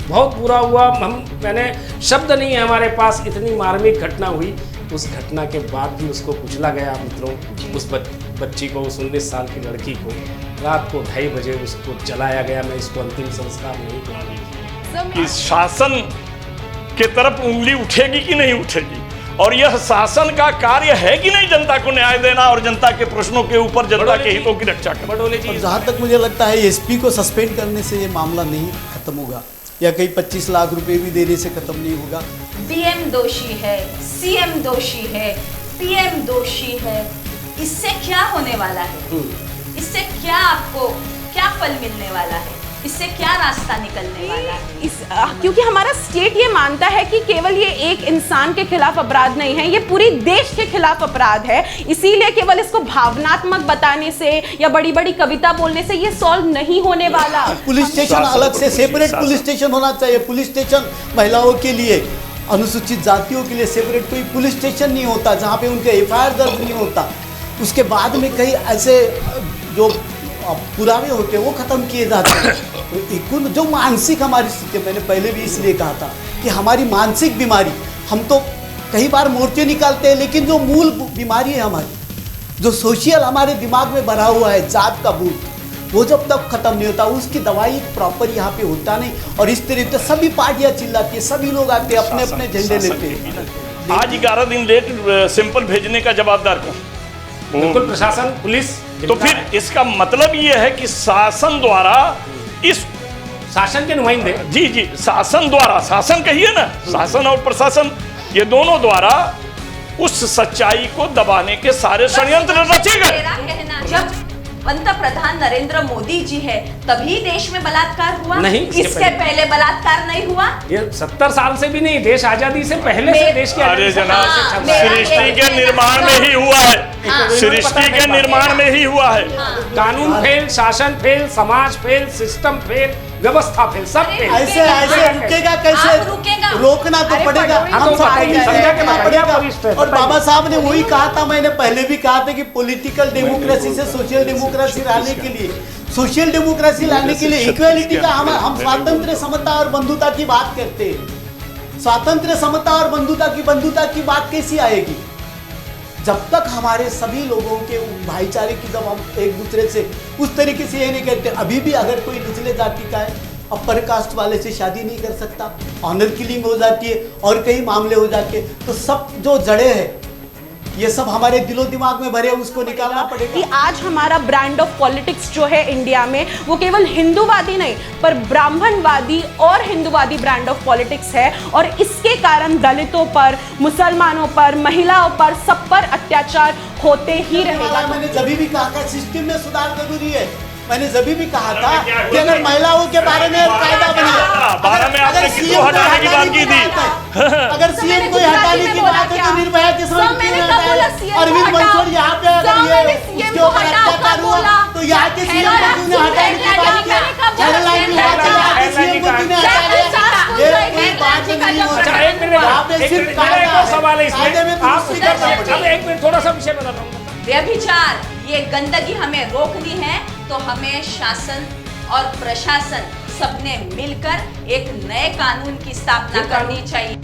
बहुत बुरा हुआ। मैंने शब्द नहीं है हमारे पास, इतनी मार्मिक घटना हुई। उस घटना के बाद भी उसको कुचला गया मित्रों, उस बच्ची को, उस 19 साल की लड़की को रात को 2:30 बजे उसको जलाया गया। मैं इसको अंतिम संस्कार नहीं करूँगी। इस शासन के तरफ उंगली उठेगी कि नहीं उठेगी, और यह शासन का कार्य है कि नहीं जनता को न्याय देना और जनता के प्रश्नों के ऊपर जनता के हितों की रक्षा करना। जहाँ तक मुझे लगता है एसपी को सस्पेंड करने से ये मामला नहीं खत्म होगा, या कहीं 25 लाख रुपए भी देने से खत्म नहीं होगा। डीएम दोषी है, सीएम दोषी है, पीएम दोषी है, इससे क्या होने वाला है? इससे क्या आपको क्या फल मिलने वाला है? इससे क्या रास्ता निकलने वाला है? क्योंकि हमारा स्टेट ये मानता है कि केवल ये एक इंसान के खिलाफ अपराध नहीं है, ये पूरी देश के खिलाफ अपराध है। इसीलिए केवल इसको भावनात्मक बताने से या बड़ी बड़ी कविता बोलने से ये सॉल्व नहीं होने वाला। पुलिस स्टेशन अलग से सेपरेट पुलिस स्टेशन होना चाहिए। पुलिस स्टेशन महिलाओं के लिए, अनुसूचित जातियों के लिए सेपरेट कोई पुलिस स्टेशन नहीं होता जहाँ पे उनके एफआईआर दर्ज नहीं होता। उसके बाद में कई ऐसे जो पुरावे होते हैं वो खत्म किए जाते हैं। तो जो मानसिक हमारी स्थिति, मैंने पहले भी इसलिए कहा था कि हमारी मानसिक बीमारी, हम तो कई बार मोर्चे निकालते हैं, लेकिन जो मूल बीमारी है हमारी, जो सोशल हमारे दिमाग में भरा हुआ है, जात का भूत, वो जब तक खत्म नहीं होता उसकी दवाई प्रॉपर यहाँ पे होता नहीं। और इस तरीके से सभी पार्टियां चिल्लाती है, सभी लोग आते हैं, अपने अपने झंडे लेते हैं। आज 11 दिन लेट सैंपल भेजने का जवाबदार कौन? बिल्कुल प्रशासन, पुलिस। तो फिर इसका मतलब ये है कि शासन द्वारा, इस शासन के नुमाइंदे, जी शासन द्वारा, शासन कहिए ना, शासन और प्रशासन, ये दोनों द्वारा उस सच्चाई को दबाने के सारे षड्यंत्र रचे गए। जब पंतप्रधान नरेंद्र मोदी जी है तभी देश में बलात्कार हुआ? नहीं, इसके पहले बलात्कार नहीं हुआ। ये 70 साल से भी नहीं, देश आजादी से पहले से देश की अरे जनाब, सृष्टि के निर्माण में ही हुआ है, सृष्टि के निर्माण में ही हुआ है। कानून फेल, शासन फेल, समाज फेल, सिस्टम फेल, व्यवस्था फेल, सब फेल। ऐसे रुकेगा कैसे? रोकना तो पड़ेगा, हम समझा पड़ेगा। और बाबा साहब ने वही कहा था, मैंने पहले भी कहा था कि पॉलिटिकल डेमोक्रेसी से सोशल डेमोक्रेसी लाने के लिए, सोशल डेमोक्रेसी लाने के लिए इक्वालिटी का हम स्वातंत्र, समता और बंधुता की बात करते हैं। स्वातंत्र, समता और बंधुता की बात कैसी आएगी जब तक हमारे सभी लोगों के भाईचारे की, जब हम एक दूसरे से उस तरीके से ये नहीं कहते। अभी भी अगर कोई निचले जाति का है, अपर कास्ट वाले से शादी नहीं कर सकता, ऑनर किलिंग हो जाती है और कई मामले हो जाते हैं। तो सब जो जड़े हैं, ये सब हमारे दिलो दिमाग में भरे, उसको निकालना पड़ेगा। कि आज हमारा ब्रांड ऑफ पॉलिटिक्स जो है इंडिया में, वो केवल हिंदूवादी नहीं पर ब्राह्मणवादी और हिंदूवादी ब्रांड ऑफ पॉलिटिक्स है। और इसके कारण दलितों पर, मुसलमानों पर, महिलाओं पर, सब पर अत्याचार होते ही रहेगा। मैंने जब भी कहा था सिस्टम में सुधार जरूरी है। मैंने जब भी कहा था कि अगर महिलाओं के बारे में कायदा बने, अगर सीएम हटाने की बात की थी, अगर सीएम को हटाने की बात है तो निर्भया के सामने अरविंद बंसल यहाँ पे, अगर ये इसके ऊपर अत्याचार हुआ तो यहाँ के सीएम को क्यों हटाने की बात की? हेडलाइन में यहाँ के सीएम को क्यों हटाया? ये कोई बात नहीं होता। यहाँ पे सिर्फ कायदे में दुरुस्ती करना पड़ेगा। एक मिनट, थोड़ा सा विषय बता रहा हूँ। व्यभिचार, ये गंदगी हमें रोकनी है तो हमें शासन और प्रशासन सबने मिलकर एक नए कानून की स्थापना करनी चाहिए।